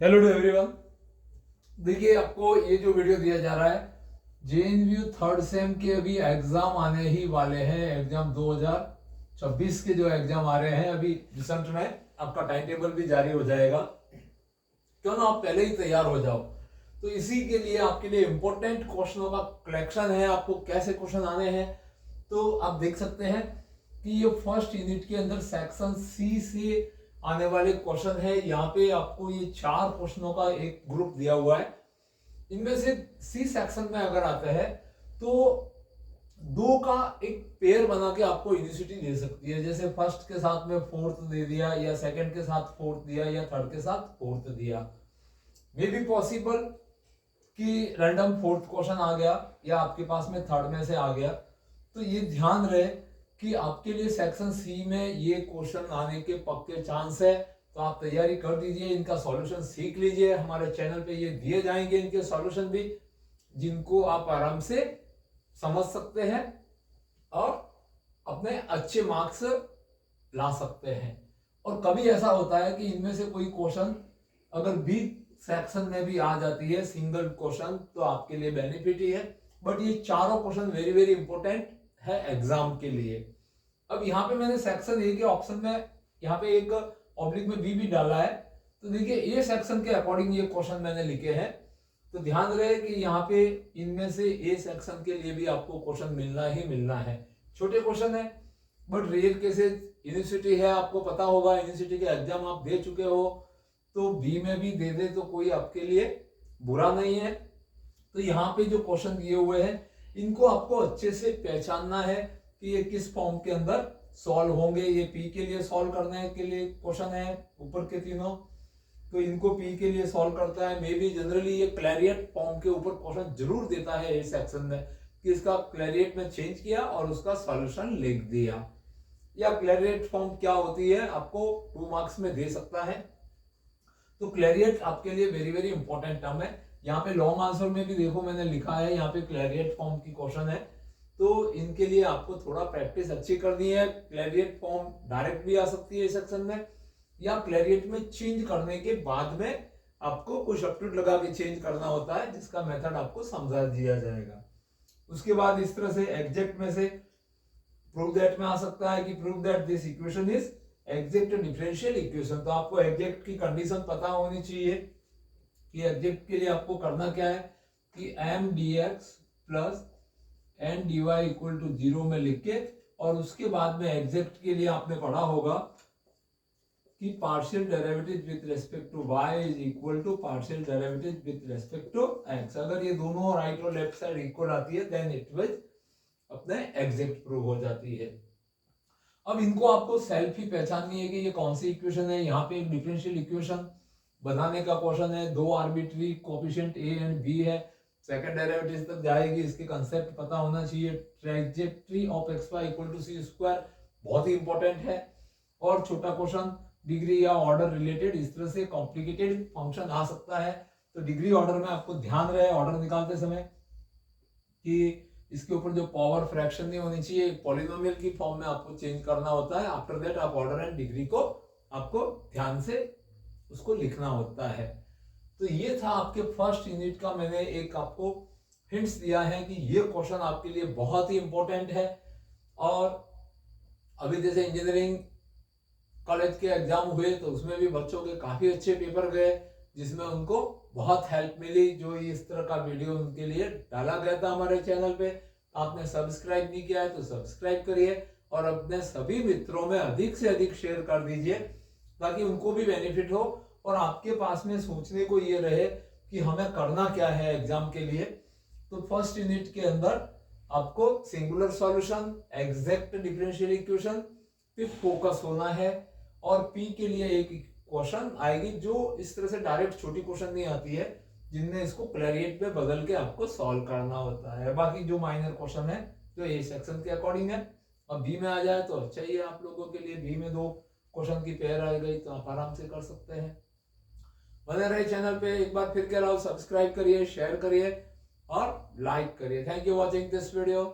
Hello to everyone. देखिए, आपको ये जो वीडियो दिया जा रहा है, जेएनयू थर्ड सेम के अभी एग्जाम आने ही वाले हैं। एग्जाम 2026 के जो एग्जाम आ रहे हैं, अभी रिसेंट में आपका टाइम टेबल भी जारी हो जाएगा। क्यों ना आप पहले ही तैयार हो जाओ। तो इसी के लिए आपके लिए इंपॉर्टेंट क्वेश्चनों का कलेक्शन है। आपको कैसे क्वेश्चन आने हैं तो आप देख सकते हैं कि ये फर्स्ट यूनिट के अंदर सेक्शन सी से आने वाले क्वेश्चन है। यहाँ पे आपको ये 4 क्वेश्चनों का एक ग्रुप दिया हुआ है। इनमें से सी सेक्शन में अगर आता है तो 2 का एक पेयर बना के आपको यूनिवर्सिटी दे सकती है। जैसे फर्स्ट के साथ में फोर्थ दे दिया, या सेकंड के साथ फोर्थ दिया, या थर्ड के साथ फोर्थ दिया। मे बी पॉसिबल कि रैंडम फोर्थ क्वेश्चन आ गया, या आपके पास में थर्ड में से आ गया। तो ये ध्यान रहे कि आपके लिए सेक्शन सी में ये क्वेश्चन आने के पक्के चांस है। तो आप तैयारी कर दीजिए, इनका सॉल्यूशन सीख लीजिए। हमारे चैनल पे ये दिए जाएंगे इनके सॉल्यूशन भी, जिनको आप आराम से समझ सकते हैं और अपने अच्छे मार्क्स ला सकते हैं। और कभी ऐसा होता है कि इनमें से कोई क्वेश्चन अगर बी सेक्शन में भी आ जाती है सिंगल क्वेश्चन, तो आपके लिए बेनिफिट ही है। बट ये चारों क्वेश्चन वेरी वेरी इंपॉर्टेंट है एग्जाम के लिए। अब यहाँ पे मैंने सेक्शन ए के ऑप्शन में यहाँ पे एक ऑब्लिक में बी भी डाला है। तो देखिए, ए सेक्शन के अकॉर्डिंग ये क्वेश्चन मैंने लिखे हैं। तो ध्यान रहे कि यहाँ पे इनमें से ए सेक्शन के लिए भी आपको क्वेश्चन मिलना ही मिलना है। छोटे क्वेश्चन है बट रेयर केसेस। यूनिवर्सिटी है, आपको पता होगा, यूनिवर्सिटी के एग्जाम आप दे चुके हो, तो बी में भी दे दे तो कोई आपके लिए बुरा नहीं है। तो यहाँ पे जो क्वेश्चन दिए हुए हैं, इनको आपको अच्छे से पहचानना है कि ये किस फॉर्म के अंदर सॉल्व होंगे। ये पी के लिए सॉल्व करने के लिए क्वेश्चन है, ऊपर के तीनों। तो इनको पी के लिए सॉल्व करता है। मे बी जनरली ये क्लैरियट फॉर्म के ऊपर क्वेश्चन जरूर देता है इस सेक्शन में, कि इसका क्लैरियट में चेंज किया और उसका सॉल्यूशन लिख दिया। या क्लैरियट फॉर्म क्या होती है, आपको 2 मार्क्स में दे सकता है। तो क्लैरियट आपके लिए वेरी वेरी इंपॉर्टेंट टर्म है। यहाँ पे लॉन्ग आंसर में भी देखो मैंने लिखा है, यहाँ पे क्लैरियट फॉर्म की क्वेश्चन है। तो इनके लिए आपको थोड़ा प्रैक्टिस अच्छी करनी है। क्लैरियट फॉर्म डायरेक्ट भी आ सकती है इस सेक्शन में, या क्लैरियट में चेंज करने के बाद में आपको कुछ सब्स्टिट्यूट लगा के चेंज करना होता है, जिसका मेथड आपको समझा दिया जाएगा। उसके बाद इस तरह से एग्जैक्ट में से प्रूव दैट में आ सकता है कि prove that this equation is exact differential equation. तो आपको एग्जैक्ट की कंडीशन पता होनी चाहिए कि एग्जैक्ट के लिए आपको करना क्या है कि M D X plus N D Y equal to 0 में लिख के, और उसके बाद में एग्जैक्ट के लिए आपने पढ़ा होगा कि partial derivative with respect to y is equal to partial derivative with respect to x। अगर ये दोनों राइट और लेफ्ट साइड इक्वल आती है, देन इट विल अपने एग्जैक्ट प्रूव हो जाती है। अब इनको आपको सेल्फ ही पहचाननी है कि ये कौन सी इक्वेशन है। यहाँ पे एक डिफरेंशियल इक्वेशन बनाने का क्वेश्चन है। 2 arbitrary coefficient a and b है। सेकंड डेरिवेटिव तक जाएगी, इसके कंसेप्ट पता होना चाहिए। Trajectory of X Y equal to C square बहुत ही इंपॉर्टेंट है। और छोटा क्वेश्चन डिग्री या ऑर्डर रिलेटेड, इस तरह से कॉम्प्लिकेटेड फंक्शन आ सकता है। तो डिग्री ऑर्डर में आपको ध्यान रहे ऑर्डर निकालते समय कि इसके ऊपर जो पावर फ्रैक्शन नहीं होनी चाहिए, पॉलिनोमियल की फॉर्म में आपको चेंज करना होता है। आफ्टर दैट आप ऑर्डर एंड डिग्री को आपको ध्यान से उसको लिखना होता है। तो ये था आपके फर्स्ट यूनिट का, मैंने एक आपको हिंट्स दिया है कि ये क्वेश्चन आपके लिए बहुत ही इंपॉर्टेंट है। और अभी जैसे इंजीनियरिंग कॉलेज के एग्जाम हुए, तो उसमें भी बच्चों के काफी अच्छे पेपर गए, जिसमें उनको बहुत हेल्प मिली। जो इस तरह का वीडियो उनके लिए डाला गया था हमारे चैनल पे। आपने सब्सक्राइब नहीं किया है तो सब्सक्राइब करिए, और अपने सभी मित्रों में अधिक से अधिक शेयर कर दीजिए, ताकि उनको भी बेनिफिट हो और आपके पास में सोचने को ये रहे कि हमें करना क्या है एग्जाम के लिए। तो फर्स्ट यूनिट के अंदर आपको singular solution, exact differential equation पे फोकस होना है। और पी के लिए एक क्वेश्चन आएगी जो इस तरह से डायरेक्ट छोटी क्वेश्चन नहीं आती है, जिनमें इसको क्लैरियट में बदल के आपको सॉल्व करना होता है। बाकी जो माइनर क्वेश्चन है जो ए सेक्शन के अकॉर्डिंग है। अब बी में आ जाए तो अच्छा ही है आप लोगों के लिए। बी में 2 क्वेश्चन की पेयर आ गई तो आप आराम से कर सकते हैं। बने रहे चैनल पे। एक बार फिर कह रहा हूं, सब्सक्राइब करिए, शेयर करिए और लाइक करिए। Thank you watching this video.